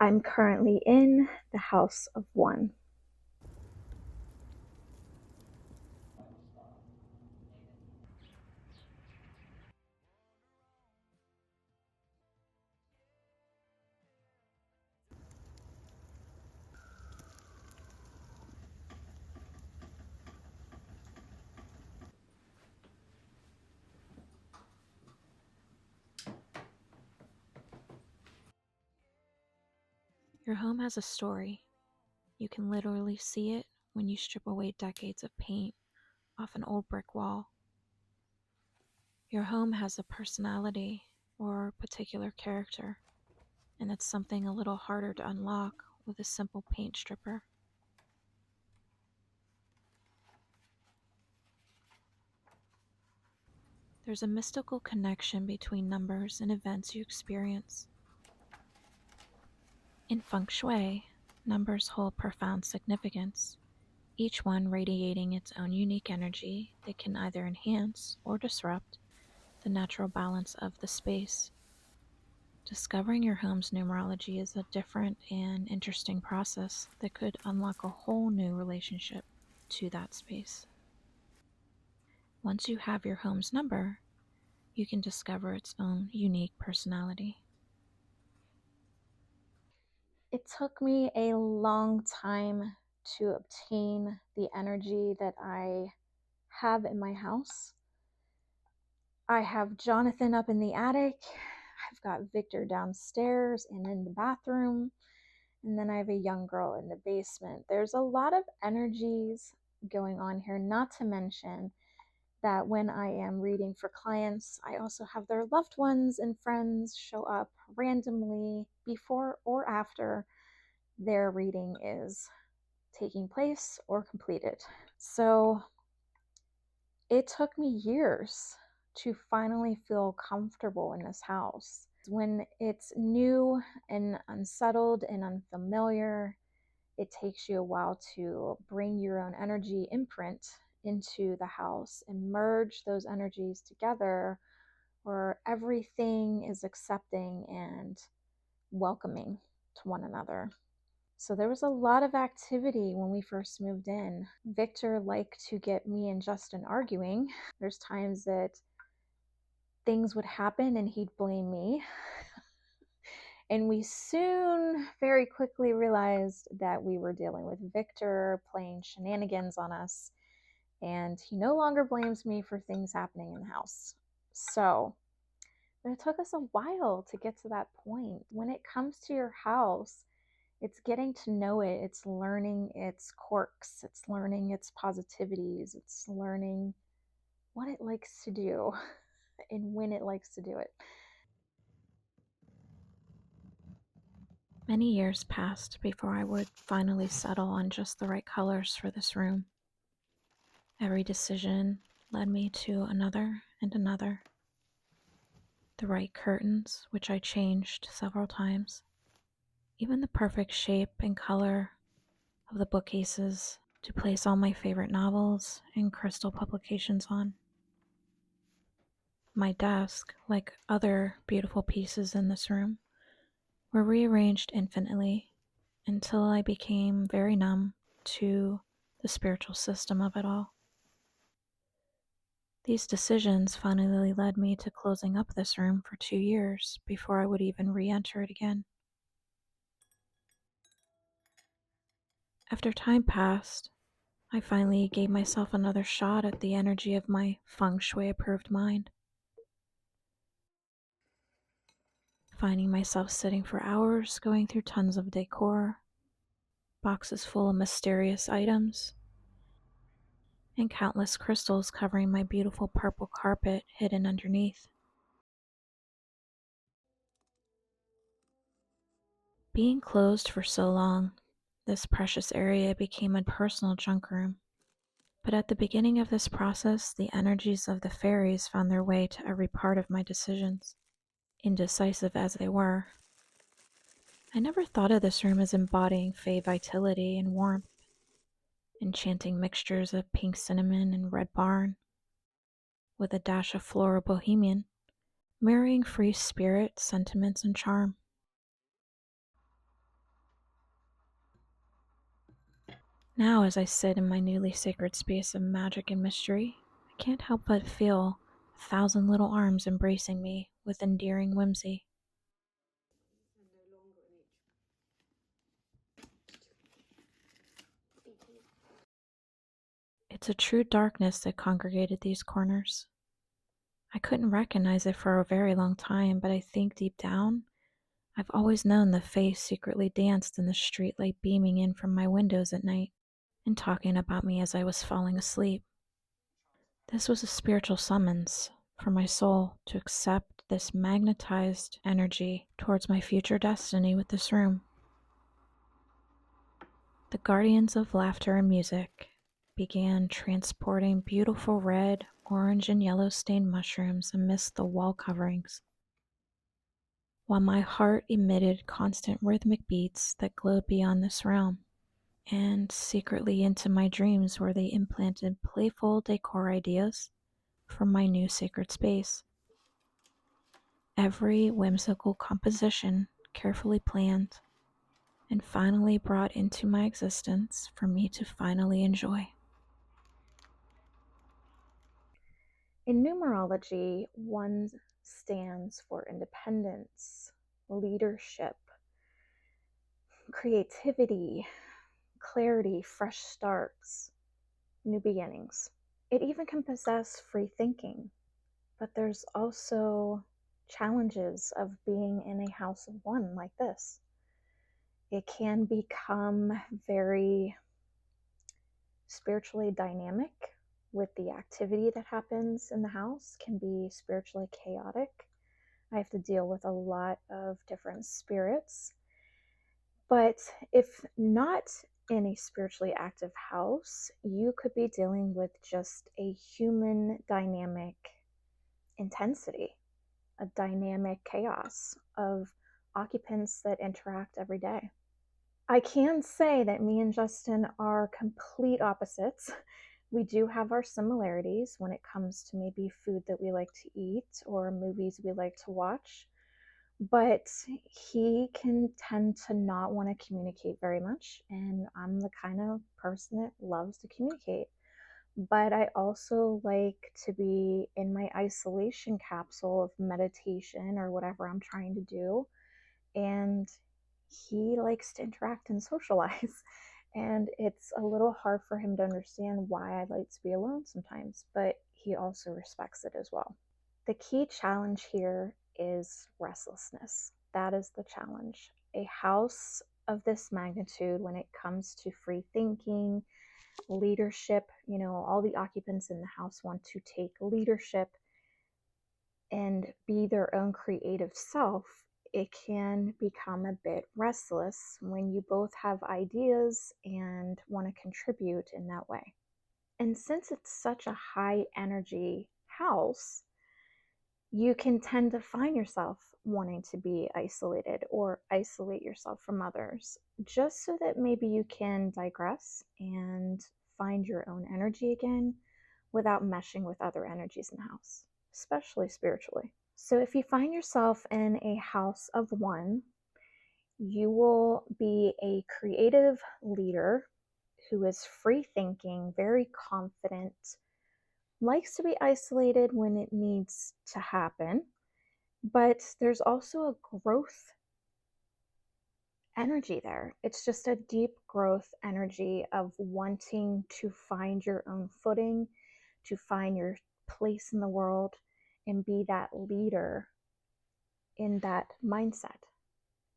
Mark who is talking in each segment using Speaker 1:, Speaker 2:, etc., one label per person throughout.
Speaker 1: I'm currently in the house of 1.
Speaker 2: Your home has a story. You can literally see it when you strip away decades of paint off an old brick wall. Your home has a personality or particular character, and it's something a little harder to unlock with a simple paint stripper. There's a mystical connection between numbers and events you experience. In Feng Shui, numbers hold profound significance, each one radiating its own unique energy that can either enhance or disrupt the natural balance of the space. Discovering your home's numerology is a different and interesting process that could unlock a whole new relationship to that space. Once you have your home's number, you can discover its own unique personality.
Speaker 1: It took me a long time to obtain the energy that I have in my house. I have Jonathan up in the attic. I've got Victor downstairs and in the bathroom. And then I have a young girl in the basement. There's a lot of energies going on here, not to mention that when I am reading for clients, I also have their loved ones and friends show up randomly before or after their reading is taking place or completed. So it took me years to finally feel comfortable in this house. When it's new and unsettled and unfamiliar, it takes you a while to bring your own energy imprint into the house and merge those energies together where everything is accepting and welcoming to one another. So there was a lot of activity when we first moved in. Victor liked to get me and Justin arguing. There's times that things would happen and he'd blame me. And we soon, very quickly realized that we were dealing with Victor playing shenanigans on us, and he no longer blames me for things happening in the house. So, but it took us a while to get to that point. When it comes to your house, it's getting to know it, it's learning its quirks, it's learning its positivities, it's learning what it likes to do and when it likes to do it.
Speaker 2: Many years passed before I would finally settle on just the right colors for this room. Every decision led me to another and another. The right curtains, which I changed several times. Even the perfect shape and color of the bookcases to place all my favorite novels and crystal publications on. My desk, like other beautiful pieces in this room, were rearranged infinitely until I became very numb to the spiritual system of it all. These decisions finally led me to closing up this room for 2 years before I would even re-enter it again. After time passed, I finally gave myself another shot at the energy of my Feng Shui approved mind. Finding myself sitting for hours going through tons of decor, boxes full of mysterious items, and countless crystals covering my beautiful purple carpet hidden underneath. Being closed for so long, this precious area became a personal junk room. But at the beginning of this process, the energies of the fairies found their way to every part of my decisions, indecisive as they were. I never thought of this room as embodying fey vitality and warmth, enchanting mixtures of pink cinnamon and red barn, with a dash of floral bohemian, mirroring free spirit, sentiments, and charm. Now, as I sit in my newly sacred space of magic and mystery, I can't help but feel 1,000 little arms embracing me with endearing whimsy. It's a true darkness that congregated these corners. I couldn't recognize it for a very long time, but I think deep down, I've always known the face secretly danced in the streetlight beaming in from my windows at night and talking about me as I was falling asleep. This was a spiritual summons for my soul to accept this magnetized energy towards my future destiny with this room. The guardians of laughter and music began transporting beautiful red, orange, and yellow stained mushrooms amidst the wall coverings, while my heart emitted constant rhythmic beats that glowed beyond this realm. And secretly into my dreams where they implanted playful decor ideas for my new sacred space. Every whimsical composition carefully planned and finally brought into my existence for me to finally enjoy.
Speaker 1: In numerology, one stands for independence, leadership, creativity, clarity, fresh starts, new beginnings. It even can possess free thinking, but there's also challenges of being in a house of one like this. It can become very spiritually dynamic with the activity that happens in the house, can be spiritually chaotic. I have to deal with a lot of different spirits. But if not in a spiritually active house, you could be dealing with just a human dynamic intensity, a dynamic chaos of occupants that interact every day. I can say that me and Justin are complete opposites. We do have our similarities when it comes to maybe food that we like to eat or movies we like to watch, but he can tend to not want to communicate very much, and I'm the kind of person that loves to communicate. But I also like to be in my isolation capsule of meditation or whatever I'm trying to do, and he likes to interact and socialize. And it's a little hard for him to understand why I like to be alone sometimes, but he also respects it as well. The key challenge here is restlessness. That is the challenge. A house of this magnitude, when it comes to free thinking, leadership, all the occupants in the house want to take leadership and be their own creative self, it can become a bit restless when you both have ideas and want to contribute in that way. And since it's such a high energy house, you can tend to find yourself wanting to be isolated or isolate yourself from others, just so that maybe you can digress and find your own energy again without meshing with other energies in the house, especially spiritually. So if you find yourself in a house of one, you will be a creative leader who is free thinking, very confident, likes to be isolated when it needs to happen, but there's also a growth energy there. It's just a deep growth energy of wanting to find your own footing, to find your place in the world, and be that leader in that mindset.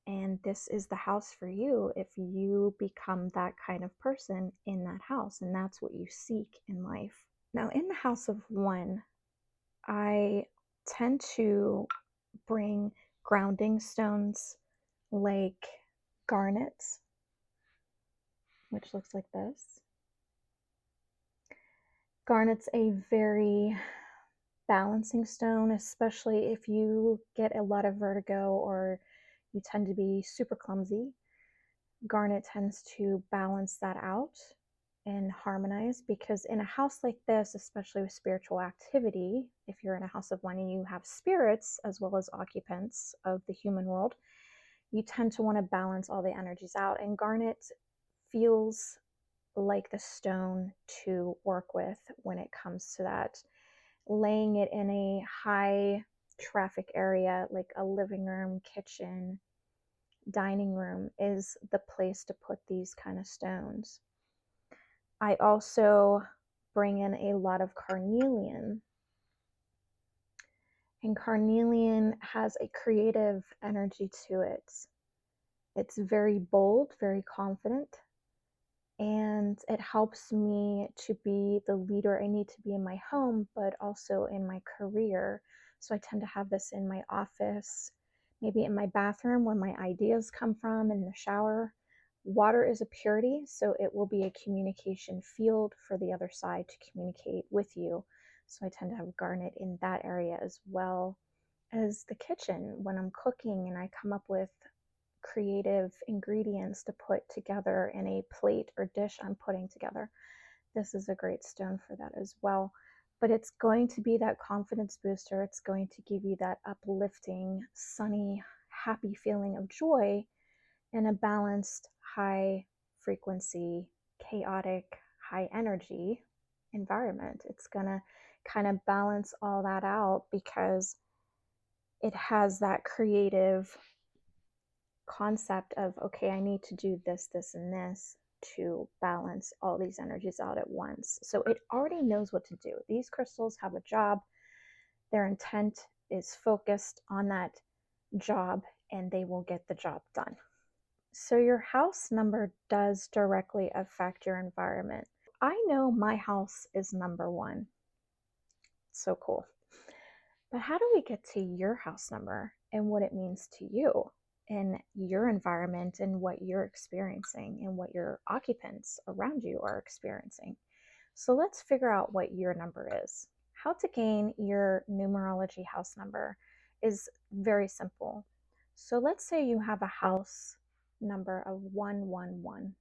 Speaker 1: And this is the house for you if you become that kind of person in that house, and that's what you seek in life. Now, in the house of one, I tend to bring grounding stones like garnets, which looks like this. Garnet's a very balancing stone, especially if you get a lot of vertigo or you tend to be super clumsy. Garnet tends to balance that out and harmonize, because in a house like this, especially with spiritual activity, if you're in a house of one and you have spirits as well as occupants of the human world, you tend to want to balance all the energies out. And garnet feels like the stone to work with when it comes to that. Laying it in a high traffic area like a living room, kitchen, dining room is the place to put these kind of stones. I also bring in a lot of carnelian. And carnelian has a creative energy to it. It's very bold, very confident, and it helps me to be the leader I need to be in my home, but also in my career. So I tend to have this in my office, maybe in my bathroom where my ideas come from, in the shower. Water is a purity, so it will be a communication field for the other side to communicate with you. So I tend to have garnet in that area, as well as the kitchen when I'm cooking and I come up with creative ingredients to put together in a plate or dish I'm putting together. This is a great stone for that as well. But it's going to be that confidence booster. It's going to give you that uplifting, sunny, happy feeling of joy in a balanced, high frequency, chaotic, high energy environment. It's going to kind of balance all that out because it has that creative concept of, okay, I need to do this, this, and this to balance all these energies out at once. So it already knows what to do. These crystals have a job. Their intent is focused on that job and they will get the job done. So your house number does directly affect your environment. I know my house is number 1. So cool. But how do we get to your house number and what it means to you in your environment and what you're experiencing and what your occupants around you are experiencing? So let's figure out what your number is. How to gain your numerology house number is very simple. So let's say you have a house number of 111.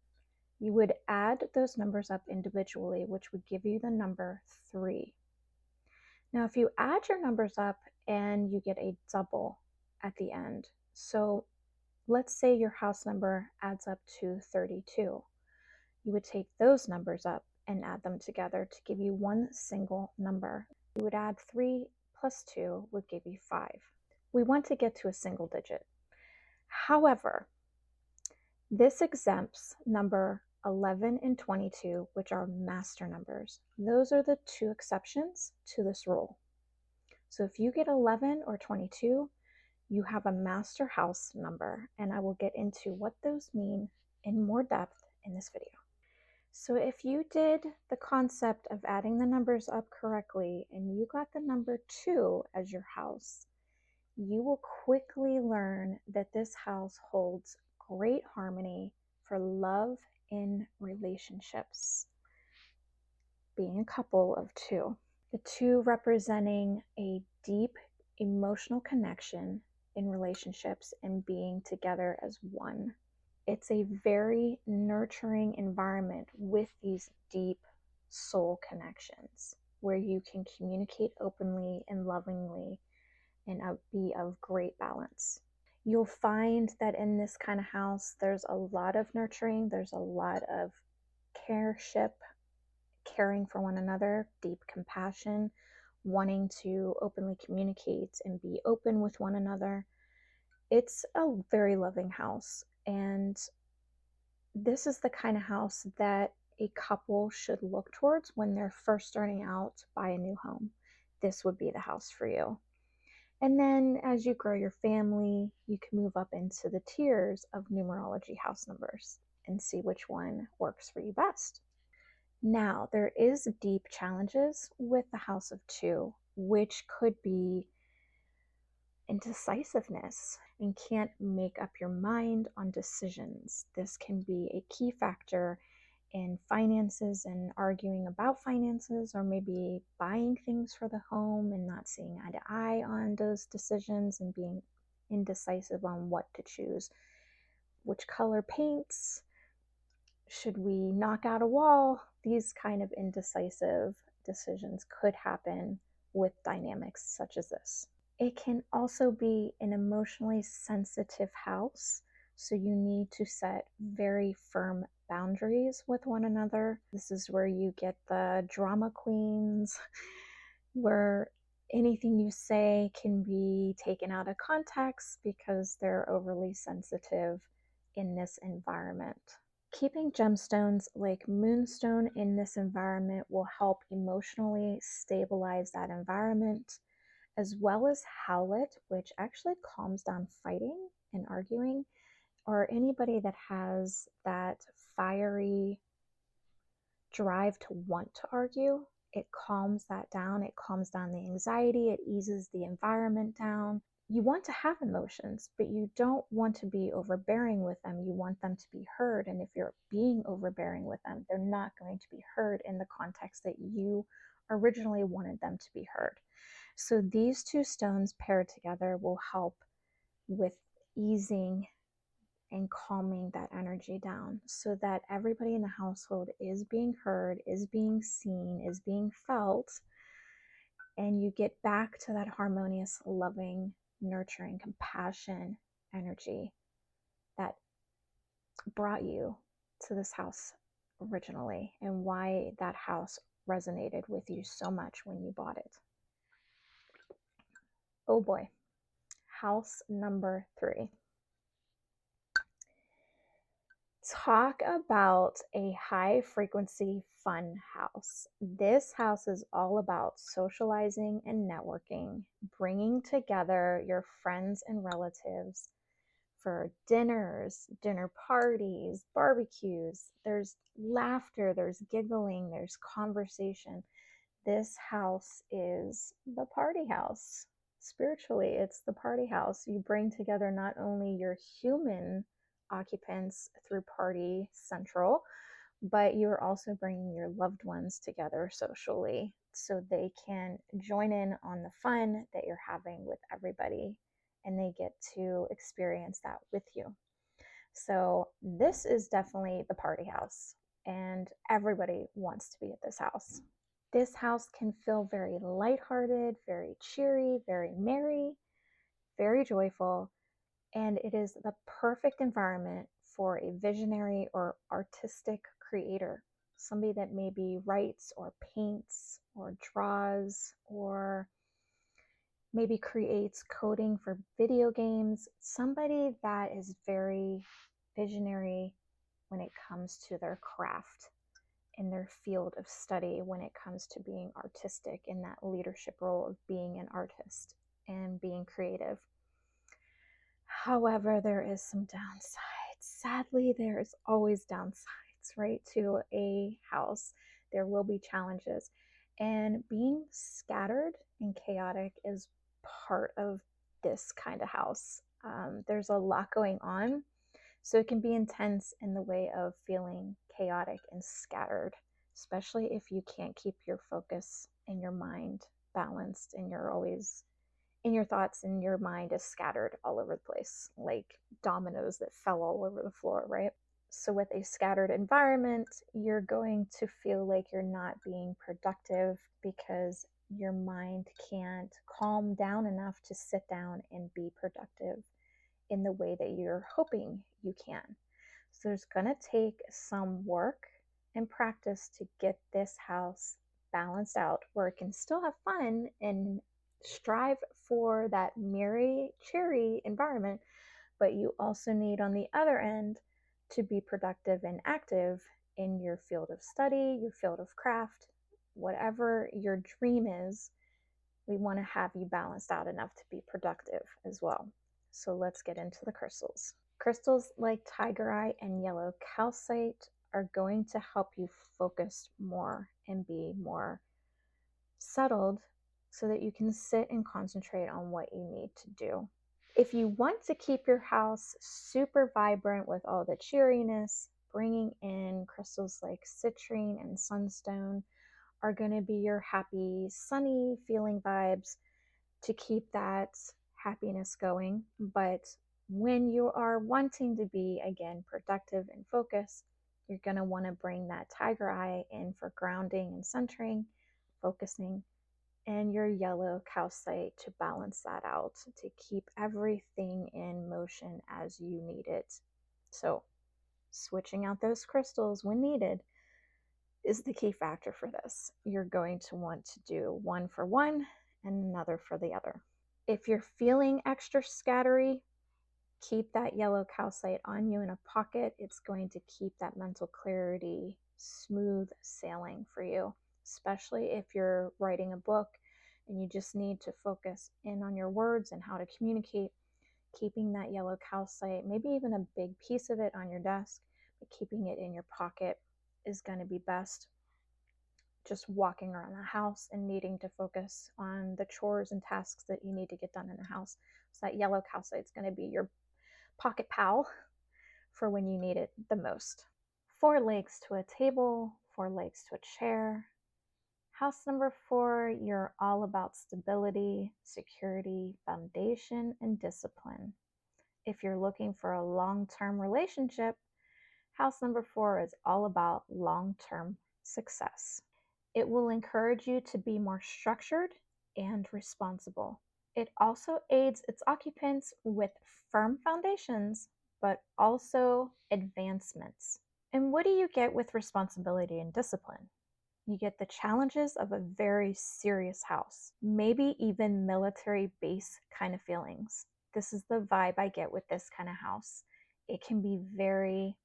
Speaker 1: You would add those numbers up individually, which would give you the number 3. Now, if you add your numbers up and you get a double at the end, so let's say your house number adds up to 32, you would take those numbers up and add them together to give you one single number. You would add 3 plus 2 would give you 5. We want to get to a single digit. However, this exempts number 11 and 22, which are master numbers. Those are the 2 exceptions to this rule. So if you get 11 or 22, you have a master house number, and I will get into what those mean in more depth in this video. So if you did the concept of adding the numbers up correctly and you got the number 2 as your house, you will quickly learn that this house holds great harmony for love in relationships, being a couple of 2. The 2 representing a deep emotional connection in relationships and being together as one. It's a very nurturing environment with these deep soul connections where you can communicate openly and lovingly and be of great balance. You'll find that in this kind of house, there's a lot of nurturing, there's a lot of careship, caring for one another, deep compassion, wanting to openly communicate and be open with one another. It's a very loving house, and this is the kind of house that a couple should look towards when they're first starting out to buy a new home. This would be the house for you. And then as you grow your family, you can move up into the tiers of numerology house numbers and see which one works for you best. Now, there is deep challenges with the house of 2, which could be indecisiveness and can't make up your mind on decisions. This can be a key factor in finances and arguing about finances, or maybe buying things for the home and not seeing eye to eye on those decisions and being indecisive on what to choose. Which color paints? Should we knock out a wall? These kind of indecisive decisions could happen with dynamics such as this. It can also be an emotionally sensitive house So you need to set very firm boundaries with one another. This is where you get the drama queens, where anything you say can be taken out of context because they're overly sensitive in this environment. Keeping gemstones like moonstone in this environment will help emotionally stabilize that environment, as well as howlet, which actually calms down fighting and arguing, or anybody that has that fiery drive to want to argue. It calms that down. It calms down the anxiety. It eases the environment down. You want to have emotions, but you don't want to be overbearing with them. You want them to be heard. And if you're being overbearing with them, they're not going to be heard in the context that you originally wanted them to be heard. So these two stones paired together will help with easing and calming that energy down so that everybody in the household is being heard, is being seen, is being felt, and you get back to that harmonious, loving, nurturing, compassion energy that brought you to this house originally and why that house resonated with you so much when you bought it. Oh boy, house number 3. Talk about a high frequency fun house. This house is all about socializing and networking, bringing together your friends and relatives for dinners, dinner parties, barbecues. There's laughter, there's giggling, there's conversation. This house is the party house. Spiritually, it's the party house. You bring together not only your human occupants through Party Central, but you're also bringing your loved ones together socially so they can join in on the fun that you're having with everybody and they get to experience that with you. So, this is definitely the party house, and everybody wants to be at this house. This house can feel very lighthearted, very cheery, very merry, very joyful, and it is the perfect environment for a visionary or artistic creator, somebody that maybe writes or paints or draws or maybe creates coding for video games, somebody that is very visionary when it comes to their craft in their field of study, when it comes to being artistic in that leadership role of being an artist and being creative. However, there is some downsides. Sadly, there is always downsides, right, to a house. There will be challenges. And being scattered and chaotic is part of this kind of house. There's a lot going on. So it can be intense in the way of feeling chaotic and scattered, especially if you can't keep your focus and your mind balanced and you're always in your thoughts and your mind is scattered all over the place, like dominoes that fell all over the floor, right? So, with a scattered environment, you're going to feel like you're not being productive because your mind can't calm down enough to sit down and be productive in the way that you're hoping you can. So, there's going to take some work and practice to get this house balanced out where it can still have fun and strive for that merry, cheery environment, but you also need on the other end to be productive and active in your field of study, your field of craft, whatever your dream is. We want to have you balanced out enough to be productive as well. So let's get into the crystals. Crystals like tiger eye and yellow calcite are going to help you focus more and be more settled so that you can sit and concentrate on what you need to do. If you want to keep your house super vibrant with all the cheeriness, bringing in crystals like citrine and sunstone are going to be your happy, sunny feeling vibes to keep that happiness going. But when you are wanting to be, again, productive and focused, you're going to want to bring that tiger eye in for grounding and centering, focusing, and your yellow calcite to balance that out, to keep everything in motion as you need it. So, switching out those crystals when needed is the key factor for this. You're going to want to do one for one and another for the other. If you're feeling extra scattery, keep that yellow calcite on you in a pocket. It's going to keep that mental clarity smooth sailing for you, especially if you're writing a book and you just need to focus in on your words and how to communicate. Keeping that yellow calcite, maybe even a big piece of it on your desk, but keeping it in your pocket is going to be best. Just walking around the house and needing to focus on the chores and tasks that you need to get done in the house. So that yellow calcite is going to be your pocket pal for when you need it the most. 4 legs to a table, 4 legs to a chair. House number 4, you're all about stability, security, foundation, and discipline. If you're looking for a long-term relationship, house number 4 is all about long-term success. It will encourage you to be more structured and responsible. It also aids its occupants with firm foundations, but also advancements. And what do you get with responsibility and discipline? You get the challenges of a very serious house, maybe even military base kind of feelings. This is the vibe I get with this kind of house. It can be very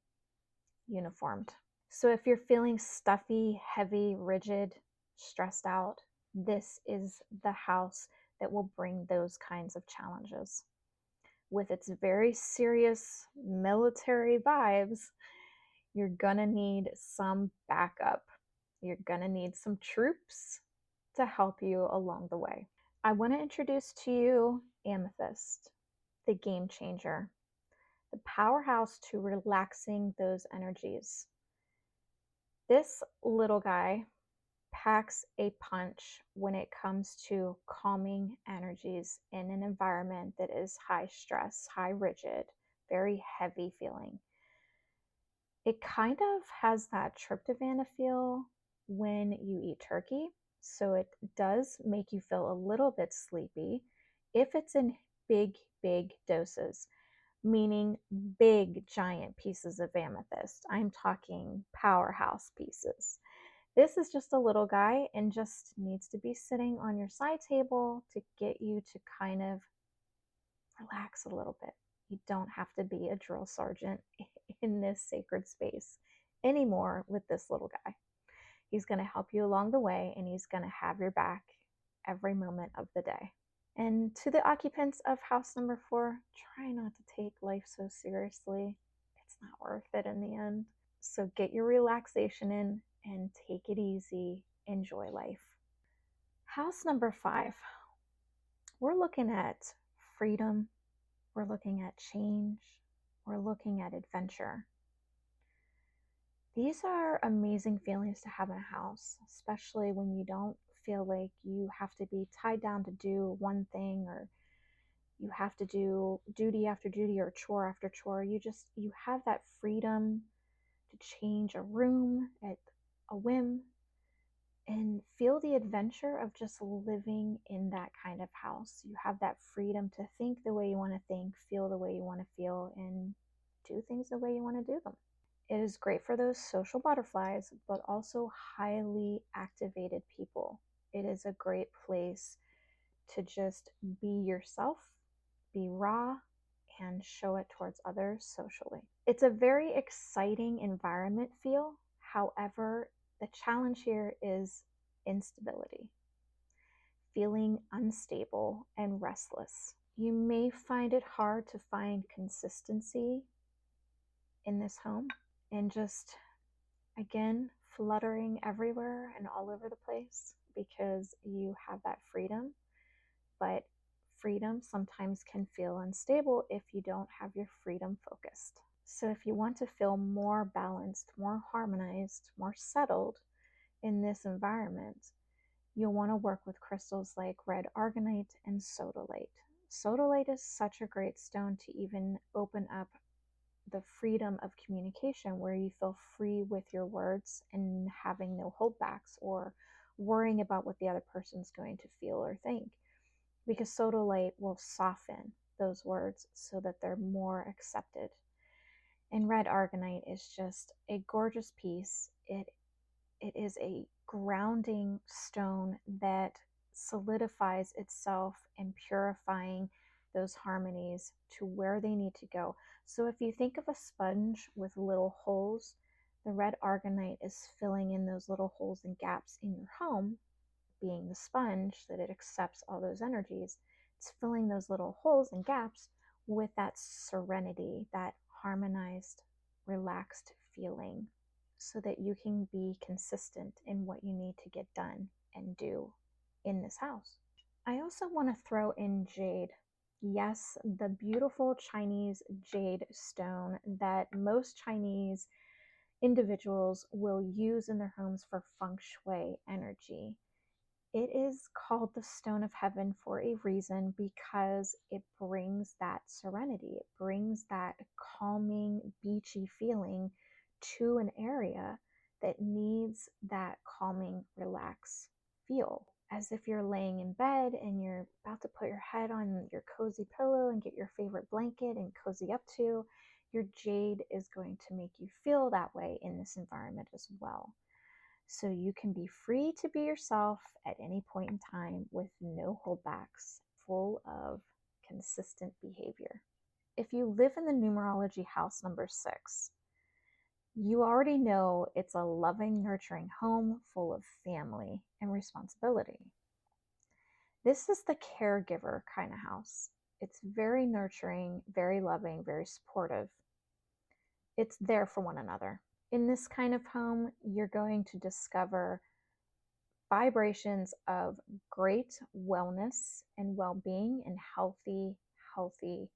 Speaker 1: uniformed. So if you're feeling stuffy, heavy, rigid, stressed out, this is the house that will bring those kinds of challenges. With its very serious military vibes, you're gonna need some backup. You're gonna need some troops to help you along the way. I want to introduce to you Amethyst, the game changer, the powerhouse to relaxing those energies. This little guy packs a punch when it comes to calming energies in an environment that is high stress, high rigid, very heavy feeling. It kind of has that tryptophan feel when you eat turkey, so it does make you feel a little bit sleepy if it's in big doses, meaning big giant pieces of amethyst. I'm talking powerhouse pieces. This is just a little guy and just needs to be sitting on your side table to get you to kind of relax a little bit. You don't have to be a drill sergeant in this sacred space anymore with this little guy. He's going to help you along the way, and he's going to have your back every moment of the day. And to the occupants of house number 4, try not to take life so seriously. It's not worth it in the end. So get your relaxation in and take it easy. Enjoy life. House number 5, we're looking at freedom. We're looking at change. We're looking at adventure. These are amazing feelings to have in a house, especially when you don't feel like you have to be tied down to do one thing, or you have to do duty after duty or chore after chore. You have that freedom to change a room at a whim and feel the adventure of just living in that kind of house. You have that freedom to think the way you want to think, feel the way you want to feel, and do things the way you want to do them. It is great for those social butterflies, but also highly activated people. It is a great place to just be yourself, be raw, and show it towards others socially. It's a very exciting environment feel. However, the challenge here is instability, feeling unstable and restless. You may find it hard to find consistency in this home, and just, again, fluttering everywhere and all over the place because you have that freedom. But freedom sometimes can feel unstable if you don't have your freedom focused. So if you want to feel more balanced, more harmonized, more settled in this environment, you'll want to work with crystals like red argonite and sodalite. Sodalite is such a great stone to even open up the freedom of communication, where you feel free with your words and having no holdbacks or worrying about what the other person's going to feel or think, because sodalite will soften those words so that they're more accepted. And red argonite is just a gorgeous piece. It is a grounding stone that solidifies itself and purifying those harmonies to where they need to go. So if you think of a sponge with little holes, the red argonite is filling in those little holes and gaps in your home, being the sponge that it accepts all those energies. It's filling those little holes and gaps with that serenity, that harmonized, relaxed feeling, so that you can be consistent in what you need to get done and do in this house. I also want to throw in jade. Yes, the beautiful Chinese jade stone that most Chinese individuals will use in their homes for feng shui energy. It is called the stone of heaven for a reason, because it brings that serenity. It brings that calming, beachy feeling to an area that needs that calming, relaxed feel. As if you're laying in bed and you're about to put your head on your cozy pillow and get your favorite blanket and cozy up to, your jade is going to make you feel that way in this environment as well. So you can be free to be yourself at any point in time with no holdbacks, full of consistent behavior. If you live in the numerology house number 6, you already know it's a loving, nurturing home full of family and responsibility. This is the caregiver kind of house. It's very nurturing, very loving, very supportive. It's there for one another. In this kind of home, you're going to discover vibrations of great wellness and well-being and healthy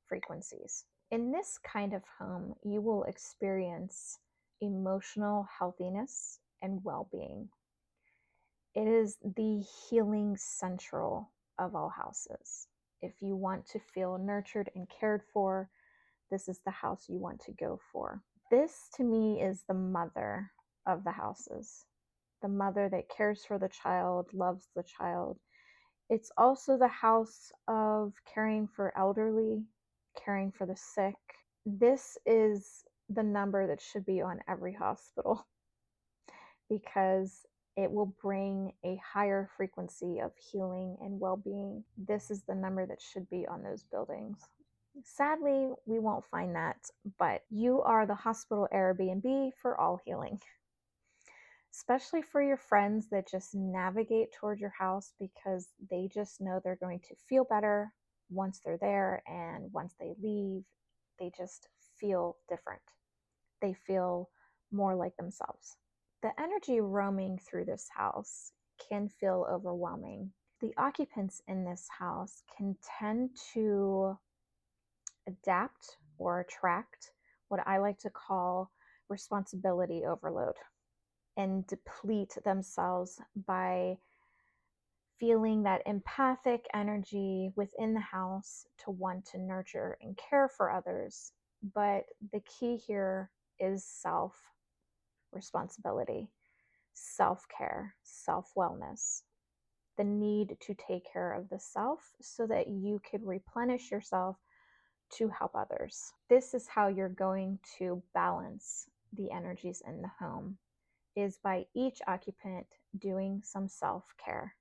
Speaker 1: frequencies. In this kind of home, you will experience emotional healthiness and well-being. It is the healing central of all houses. If you want to feel nurtured and cared for, this is the house you want to go for. This to me is the mother of the houses, the mother that cares for the child, loves the child. It's also the house of caring for elderly, caring for the sick. This is the number that should be on every hospital, because it will bring a higher frequency of healing and well-being. This is the number that should be on those buildings. Sadly, we won't find that, but you are the hospital Airbnb for all healing. Especially for your friends that just navigate toward your house because they just know they're going to feel better once they're there, and once they leave, they just feel different. They feel more like themselves. The energy roaming through this house can feel overwhelming. The occupants in this house can tend to adapt or attract what I like to call responsibility overload, and deplete themselves by feeling that empathic energy within the house to want to nurture and care for others. But the key here is self responsibility, self care, self wellness, the need to take care of the self so that you could replenish yourself to help others. This is how you're going to balance the energies in the home, is by each occupant doing some self-care.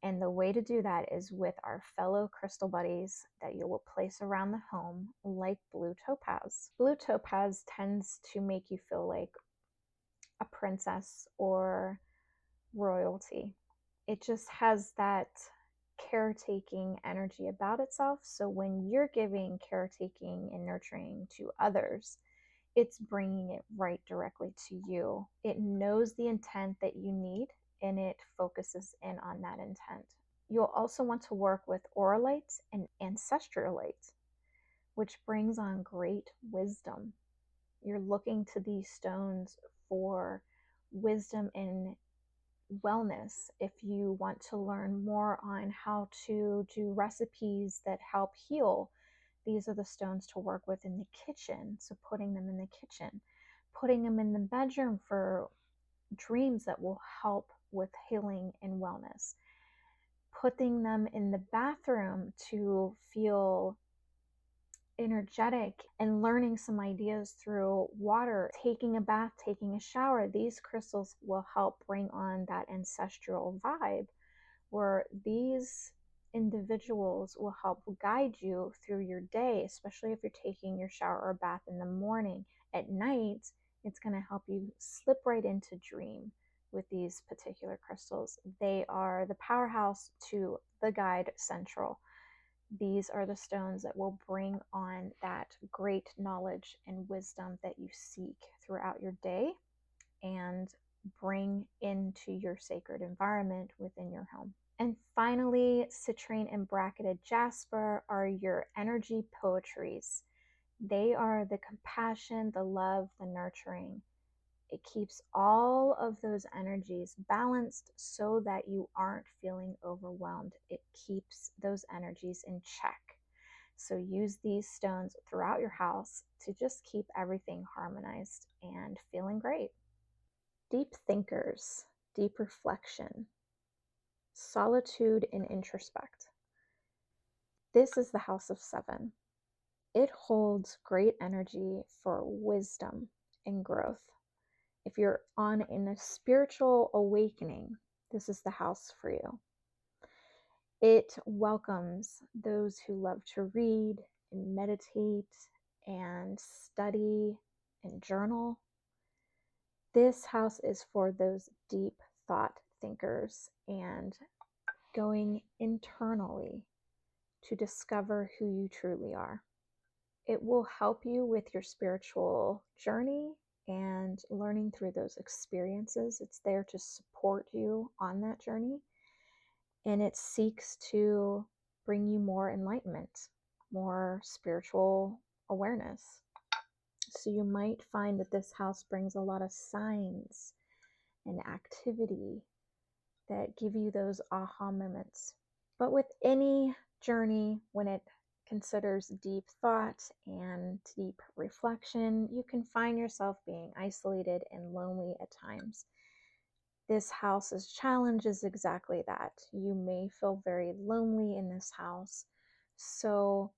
Speaker 1: And the way to do that is with our fellow crystal buddies that you will place around the home, like blue topaz. Blue topaz tends to make you feel like a princess or royalty. It just has that caretaking energy about itself. So when you're giving caretaking and nurturing to others, it's bringing it right directly to you. It knows the intent that you need, and it focuses in on that intent. You'll also want to work with auralite and ancestralite, which brings on great wisdom. You're looking to these stones for wisdom and wellness. If you want to learn more on how to do recipes that help heal, these are the stones to work with in the kitchen. So putting them in the bedroom for dreams that will help with healing and wellness. Putting them in the bathroom to feel energetic and learning some ideas through water, taking a bath, taking a shower. These crystals will help bring on that ancestral vibe where these individuals will help guide you through your day, especially if you're taking your shower or bath in the morning. At night, it's going to help you slip right into dream with these particular crystals. They are the powerhouse to the guide central. These are the stones that will bring on that great knowledge and wisdom that you seek throughout your day and bring into your sacred environment within your home. And finally, citrine and bracketed jasper are your energy poetries. They are the compassion, the love, the nurturing. It keeps all of those energies balanced so that you aren't feeling overwhelmed. It keeps those energies in check. So use these stones throughout your house to just keep everything harmonized and feeling great. Deep thinkers, deep reflection, solitude and introspect. This is the house of 7. It holds great energy for wisdom and growth. If you're on in a spiritual awakening, this is the house for you. It welcomes those who love to read and meditate and study and journal. This house is for those deep thought thinkers and going internally to discover who you truly are. It will help you with your spiritual journey and learning through those experiences. It's there to support you on that journey. And it seeks to bring you more enlightenment, more spiritual awareness. So you might find that this house brings a lot of signs and activity that give you those aha moments. But with any journey, when it considers deep thought and deep reflection, you can find yourself being isolated and lonely at times. This house's challenge is exactly that. You may feel very lonely in this house. So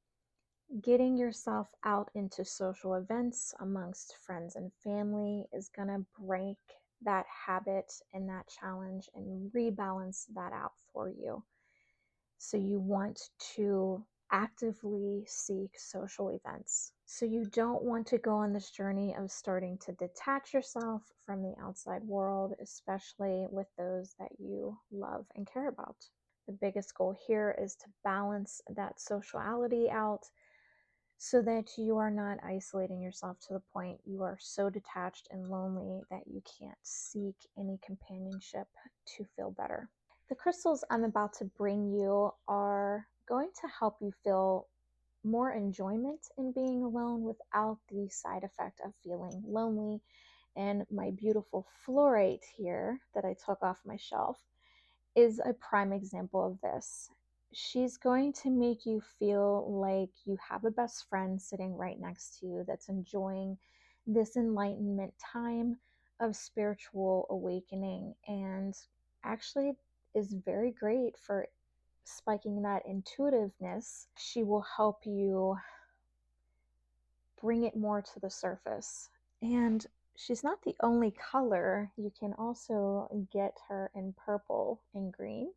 Speaker 1: getting yourself out into social events amongst friends and family is going to break that habit and that challenge and rebalance that out for you. So you want to actively seek social events. So you don't want to go on this journey of starting to detach yourself from the outside world, especially with those that you love and care about. The biggest goal here is to balance that sociality out so that you are not isolating yourself to the point you are so detached and lonely that you can't seek any companionship to feel better. The crystals I'm about to bring you are going to help you feel more enjoyment in being alone without the side effect of feeling lonely. And my beautiful fluorite here that I took off my shelf is a prime example of this. She's going to make you feel like you have a best friend sitting right next to you that's enjoying this enlightenment time of spiritual awakening, and actually is very great for spiking that intuitiveness. She will help you bring it more to the surface. And she's not the only color. You can also get her in purple and green.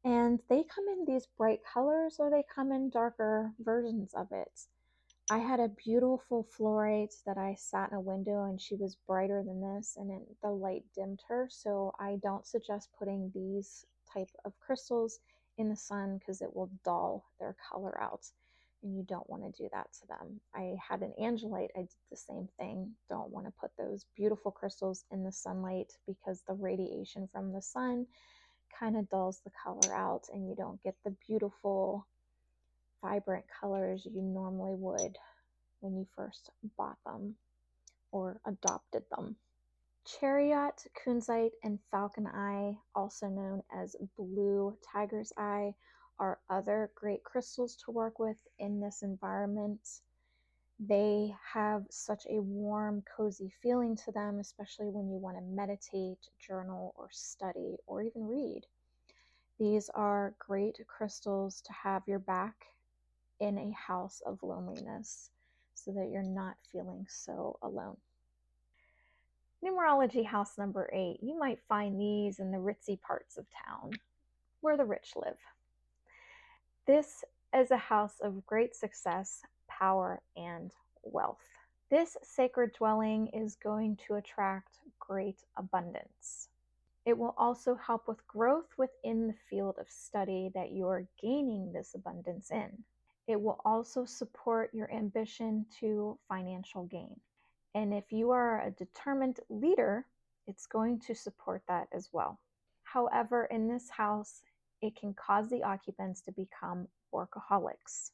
Speaker 1: And they come in these bright colors or they come in darker versions of it. I had a beautiful fluorite that I sat in a window and she was brighter than this, and the light dimmed her. So I don't suggest putting these type of crystals in the sun because it will dull their color out, and you don't want to do that to them. I had an angelite, I did the same thing. Don't want to put those beautiful crystals in the sunlight because the radiation from the sun kind of dulls the color out and you don't get the beautiful vibrant colors you normally would when you first bought them or adopted them. Chariot, kunzite, and falcon eye, also known as blue tiger's eye, are other great crystals to work with in this environment. They have such a warm, cozy feeling to them, especially when you want to meditate, journal, or study, or even read. These are great crystals to have your back in a house of loneliness so that you're not feeling so alone. Numerology house number 8. You might find these in the ritzy parts of town where the rich live. This is a house of great success, power, and wealth. This sacred dwelling is going to attract great abundance. It will also help with growth within the field of study that you are gaining this abundance in. It will also support your ambition to financial gain. And if you are a determined leader, it's going to support that as well. However, in this house, it can cause the occupants to become workaholics,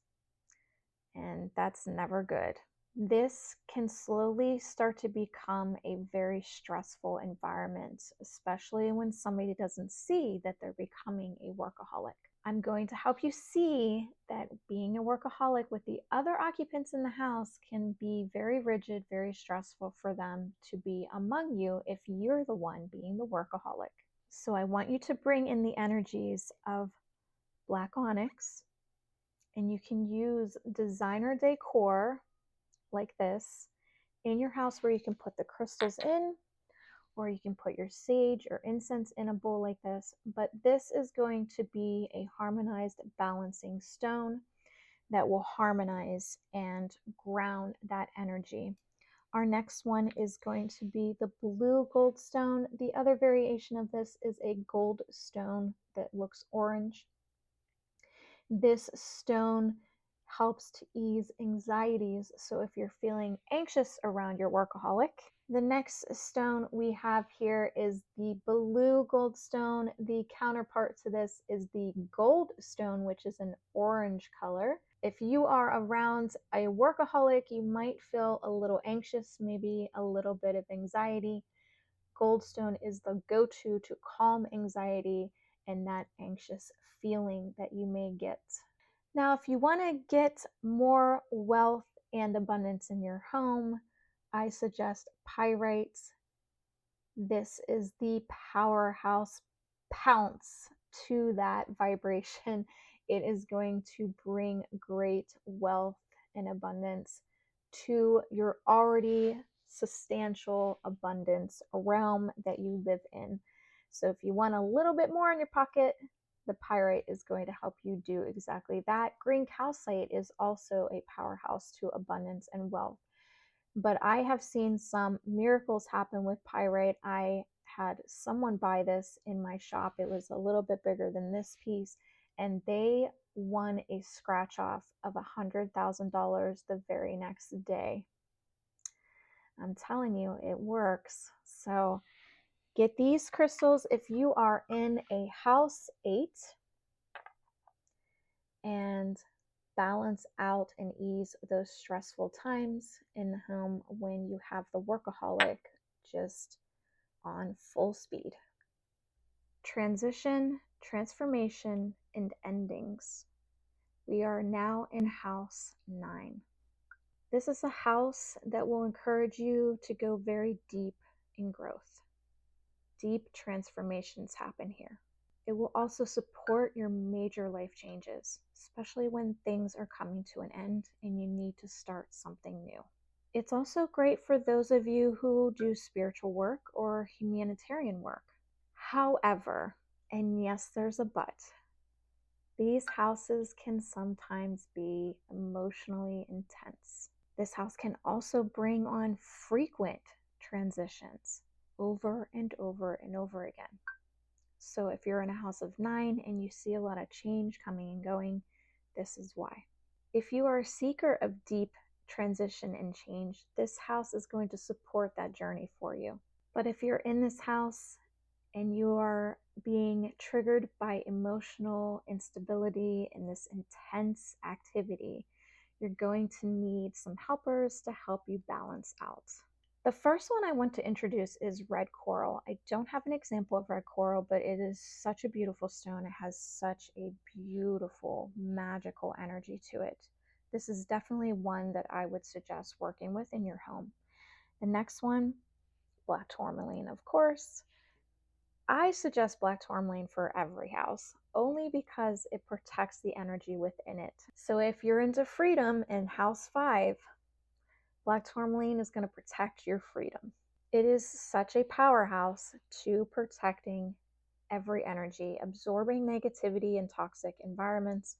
Speaker 1: and that's never good. This can slowly start to become a very stressful environment, especially when somebody doesn't see that they're becoming a workaholic. I'm going to help you see that being a workaholic with the other occupants in the house can be very rigid, very stressful for them to be among you if you're the one being the workaholic. So I want you to bring in the energies of black onyx, and you can use designer decor like this in your house where you can put the crystals in, or you can put your sage or incense in a bowl like this. But this is going to be a harmonized balancing stone that will harmonize and ground that energy. Our next one is going to be the blue gold stone. The other variation of this is a gold stone that looks orange. This stone helps to ease anxieties. So if you're feeling anxious around your workaholic, the next stone we have here is the blue gold stone. The counterpart to this is the gold stone, which is an orange color. If you are around a workaholic, you might feel a little anxious, maybe a little bit of anxiety. Goldstone is the go-to to calm anxiety and that anxious feeling that you may get. Now, if you want to get more wealth and abundance in your home, I suggest pyrite. This is the powerhouse pounce to that vibration. It is going to bring great wealth and abundance to your already substantial abundance realm that you live in. So if you want a little bit more in your pocket, the pyrite is going to help you do exactly that. Green calcite is also a powerhouse to abundance and wealth. But I have seen some miracles happen with pyrite. I had someone buy this in my shop. It was a little bit bigger than this piece, and they won a scratch off of $100,000 the very next day. I'm telling you, it works. So get these crystals if you are in a house 8 and balance out and ease those stressful times in the home when you have the workaholic just on full speed. Transition, transformation, and endings. We are now in house 9. This is a house that will encourage you to go very deep in growth. Deep transformations happen here. It will also support your major life changes, especially when things are coming to an end and you need to start something new. It's also great for those of you who do spiritual work or humanitarian work. However, and yes, there's a but, these houses can sometimes be emotionally intense. This house can also bring on frequent transitions over and over and over again. So if you're in a house of 9 and you see a lot of change coming and going, this is why. If you are a seeker of deep transition and change, this house is going to support that journey for you. But if you're in this house and you are being triggered by emotional instability and this intense activity, you're going to need some helpers to help you balance out. The first one I want to introduce is red coral. I don't have an example of red coral, but it is such a beautiful stone. It has such a beautiful, magical energy to it. This is definitely one that I would suggest working with in your home. The next one, black tourmaline, of course. I suggest black tourmaline for every house, only because it protects the energy within it. So if you're into freedom in house 5, black tourmaline is going to protect your freedom. It is such a powerhouse to protecting every energy, absorbing negativity in toxic environments,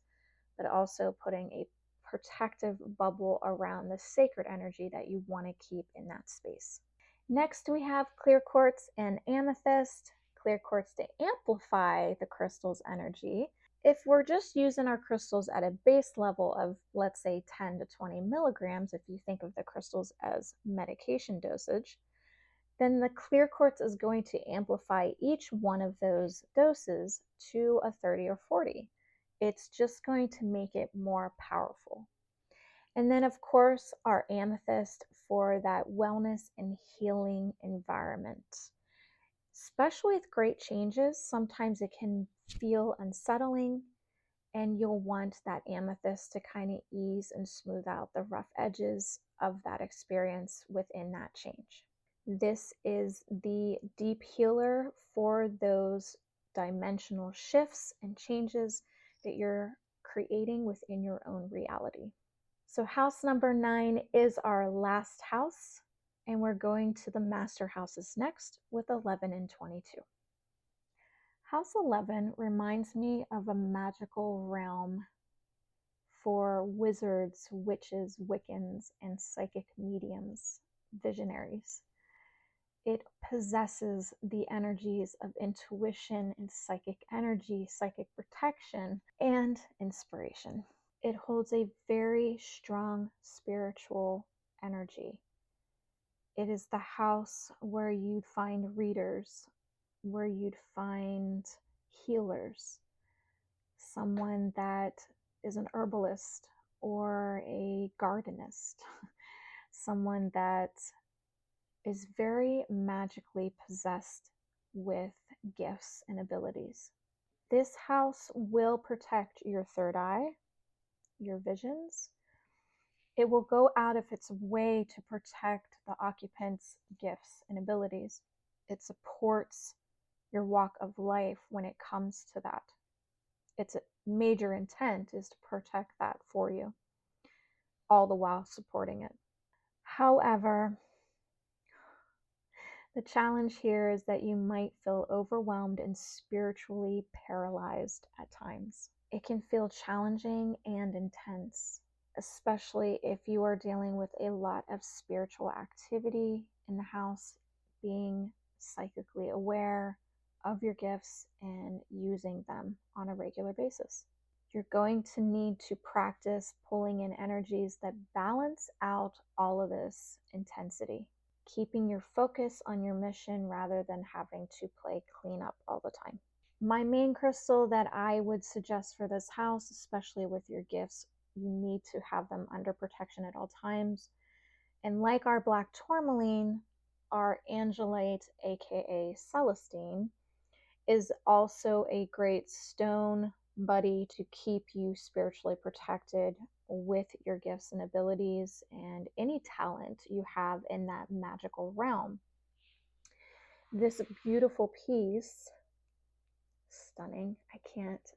Speaker 1: but also putting a protective bubble around the sacred energy that you want to keep in that space. Next, we have clear quartz and amethyst. Clear quartz to amplify the crystal's energy. If we're just using our crystals at a base level of, let's say, 10 to 20 milligrams, if you think of the crystals as medication dosage, then the clear quartz is going to amplify each one of those doses to a 30 or 40. It's just going to make it more powerful. And then, of course, our amethyst for that wellness and healing environment. Especially with great changes, sometimes it can feel unsettling, and you'll want that amethyst to kind of ease and smooth out the rough edges of that experience within that change. This is the deep healer for those dimensional shifts and changes that you're creating within your own reality. So house number 9 is our last house, and we're going to the master houses next with 11 and 22. House 11 reminds me of a magical realm for wizards, witches, Wiccans, and psychic mediums, visionaries. It possesses the energies of intuition and psychic energy, psychic protection, and inspiration. It holds a very strong spiritual energy. It is the house where you'd find readers, where you'd find healers, someone that is an herbalist or a gardenist, someone that is very magically possessed with gifts and abilities. This house will protect your third eye, your visions. It will go out of its way to protect the occupant's gifts and abilities. It supports your walk of life when it comes to that. Its major intent is to protect that for you, all the while supporting it. However, the challenge here is that you might feel overwhelmed and spiritually paralyzed at times. It can feel challenging and intense, especially if you are dealing with a lot of spiritual activity in the house, being psychically aware of your gifts and using them on a regular basis. You're going to need to practice pulling in energies that balance out all of this intensity, keeping your focus on your mission rather than having to play cleanup all the time. My main crystal that I would suggest for this house, especially with your gifts, you need to have them under protection at all times. And like our black tourmaline, our angelite, aka celestine, is also a great stone buddy to keep you spiritually protected with your gifts and abilities and any talent you have in that magical realm. This beautiful piece, stunning. I can't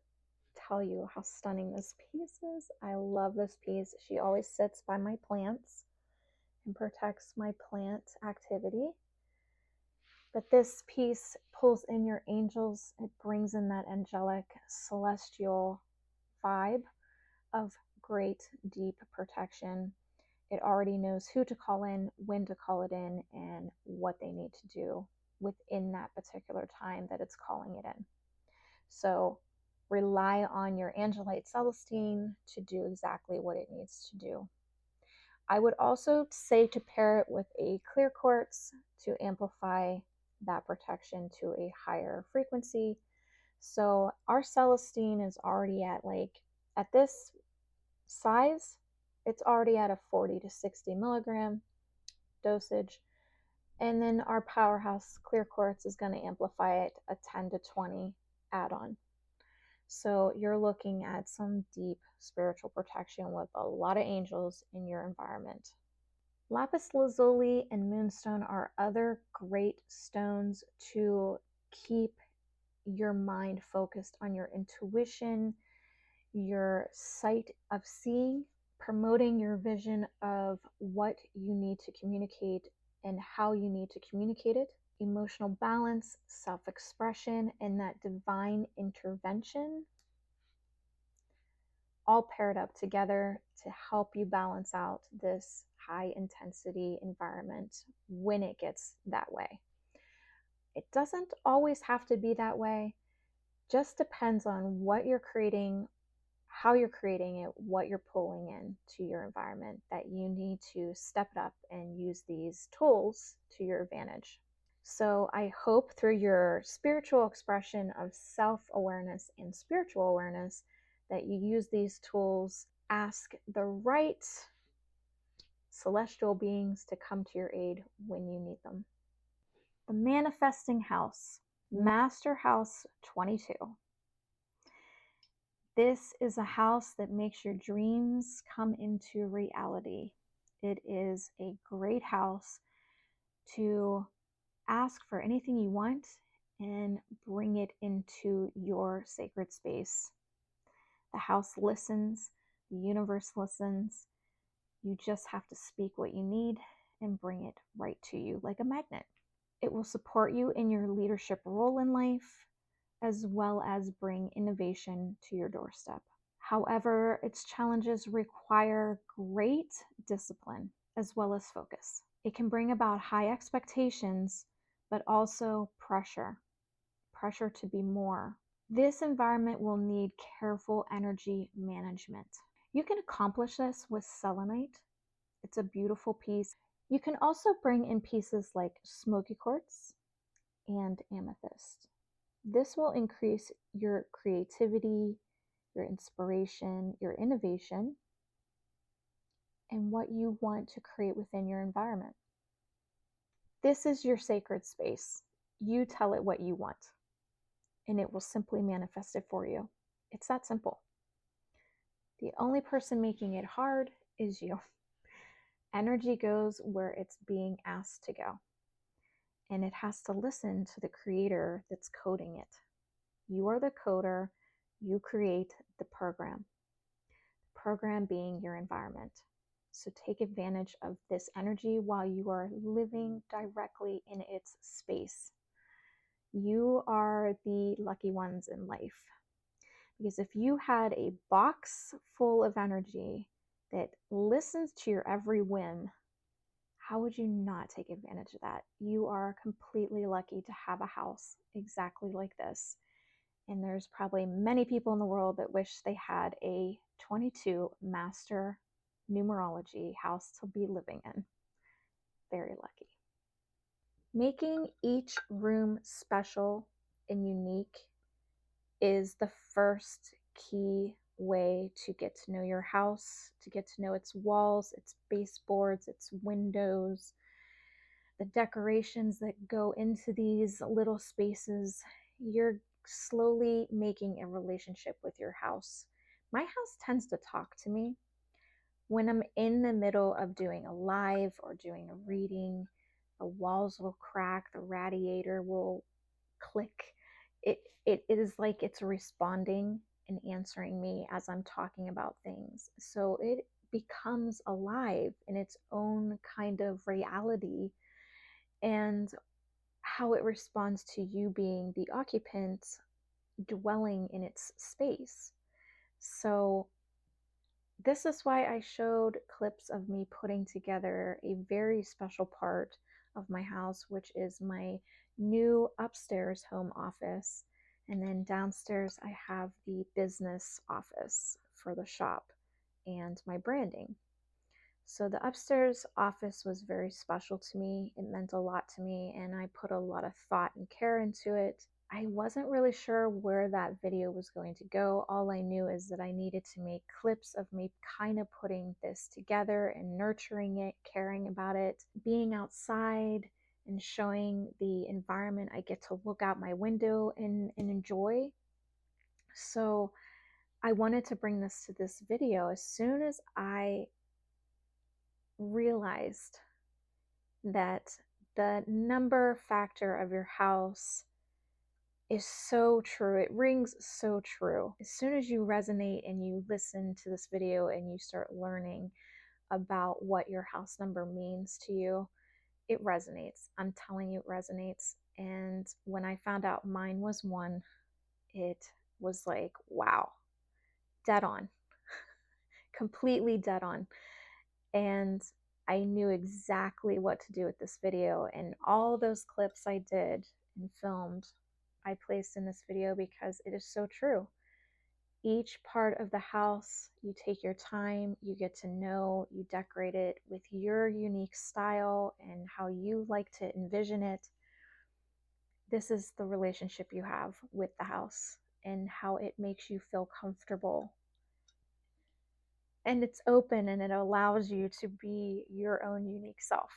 Speaker 1: tell you how stunning this piece is. I love this piece. She always sits by my plants and protects my plant activity. But this piece pulls in your angels. It brings in that angelic, celestial vibe of great, deep protection. It already knows who to call in, when to call it in, and what they need to do within that particular time that it's calling it in. So rely on your Angelite Celestine to do exactly what it needs to do. I would also say to pair it with a clear quartz to amplify that protection to a higher frequency. So our Celestine is already at this size, it's already at a 40 to 60 milligram dosage. And then our powerhouse clear quartz is going to amplify it a 10 to 20 add-on. So you're looking at some deep spiritual protection with a lot of angels in your environment. Lapis lazuli and moonstone are other great stones to keep your mind focused on your intuition, your sight of seeing, promoting your vision of what you need to communicate and how you need to communicate it, emotional balance, self expression, and that divine intervention, all paired up together to help you balance out this high intensity environment when it gets that way. It doesn't always have to be that way, just depends on what you're creating, how you're creating it, what you're pulling in to your environment, that you need to step it up and use these tools to your advantage. So I hope through your spiritual expression of self-awareness and spiritual awareness that you use these tools, ask the right celestial beings to come to your aid when you need them. The manifesting house, Master House 22. This is a house that makes your dreams come into reality. It is a great house to ask for anything you want and bring it into your sacred space. The house listens, the universe listens. You just have to speak what you need and bring it right to you like a magnet. It will support you in your leadership role in life, as well as bring innovation to your doorstep. However, its challenges require great discipline as well as focus. It can bring about high expectations, but also pressure to be more. This environment will need careful energy management. You can accomplish this with selenite. It's a beautiful piece. You can also bring in pieces like smoky quartz and amethyst. This will increase your creativity, your inspiration, your innovation, and what you want to create within your environment. This is your sacred space. You tell it what you want, and it will simply manifest it for you. It's that simple. The only person making it hard is you. Energy goes where it's being asked to go, and it has to listen to the creator that's coding it. You are the coder. You create the program being your environment. So take advantage of this energy while you are living directly in its space. You are the lucky ones in life. Because if you had a box full of energy that listens to your every whim, how would you not take advantage of that? You are completely lucky to have a house exactly like this. And there's probably many people in the world that wish they had a 22 master numerology house to be living in. Very lucky. Making each room special and unique is the first key way to get to know your house, to get to know its walls, its baseboards, its windows, the decorations that go into these little spaces. You're slowly making a relationship with your house. My house tends to talk to me when I'm in the middle of doing a live or doing a reading. The walls will crack, the radiator will click. It is like it's responding and answering me as I'm talking about things. So it becomes alive in its own kind of reality, and how it responds to you being the occupant dwelling in its space. So this is why I showed clips of me putting together a very special part of my house, which is my new upstairs home office. And then downstairs, I have the business office for the shop and my branding. So the upstairs office was very special to me. It meant a lot to me, and I put a lot of thought and care into it. I wasn't really sure where that video was going to go. All I knew is that I needed to make clips of me kind of putting this together and nurturing it, caring about it, being outside and showing the environment I get to look out my window and enjoy. So I wanted to bring this to this video as soon as I realized that the number factor of your house is so true. It rings so true. As soon as you resonate and you listen to this video and you start learning about what your house number means to you, it resonates. I'm telling you, it resonates. And when I found out mine was 1, it was like, wow, dead on, completely dead on. And I knew exactly what to do with this video, and all those clips I did and filmed, I placed in this video because it is so true. Each part of the house, you take your time, you get to know, you decorate it with your unique style and how you like to envision it. This is the relationship you have with the house and how it makes you feel comfortable. And it's open and it allows you to be your own unique self.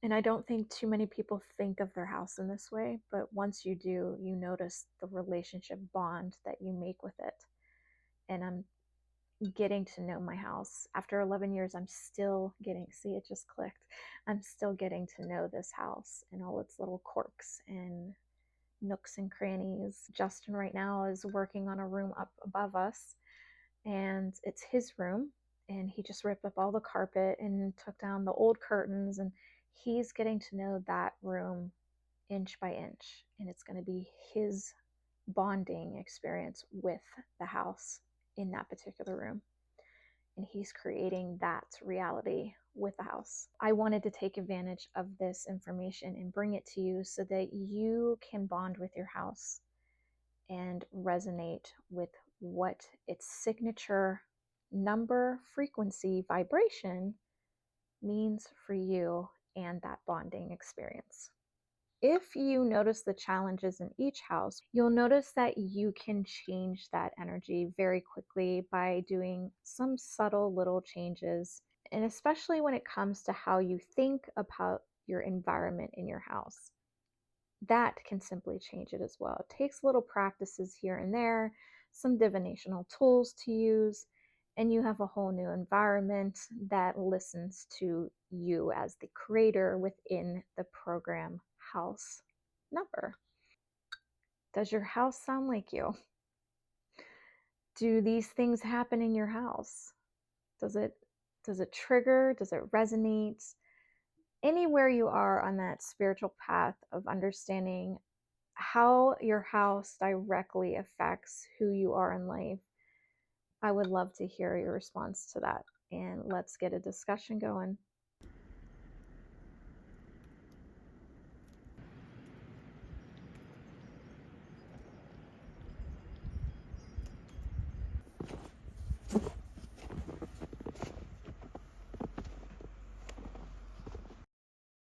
Speaker 1: And I don't think too many people think of their house in this way, but once you do, you notice the relationship bond that you make with it. And I'm getting to know my house. After 11 years, I'm still getting, see, it just clicked. I'm still getting to know this house and all its little quirks and nooks and crannies. Justin right now is working on a room up above us, and it's his room, and he just ripped up all the carpet and took down the old curtains, and he's getting to know that room inch by inch, and it's going to be his bonding experience with the house in that particular room, and he's creating that reality with the house. I wanted to take advantage of this information and bring it to you so that you can bond with your house and resonate with what its signature number, frequency, vibration means for you and that bonding experience. If you notice the challenges in each house, you'll notice that you can change that energy very quickly by doing some subtle little changes. And especially when it comes to how you think about your environment in your house, that can simply change it as well. It takes little practices here and there, some divinational tools to use, and you have a whole new environment that listens to you as the creator within the program house number. Does your house sound like you? Do these things happen in your house? Does it trigger? Does it resonate? Anywhere you are on that spiritual path of understanding how your house directly affects who you are in life, I would love to hear your response to that. And let's get a discussion going.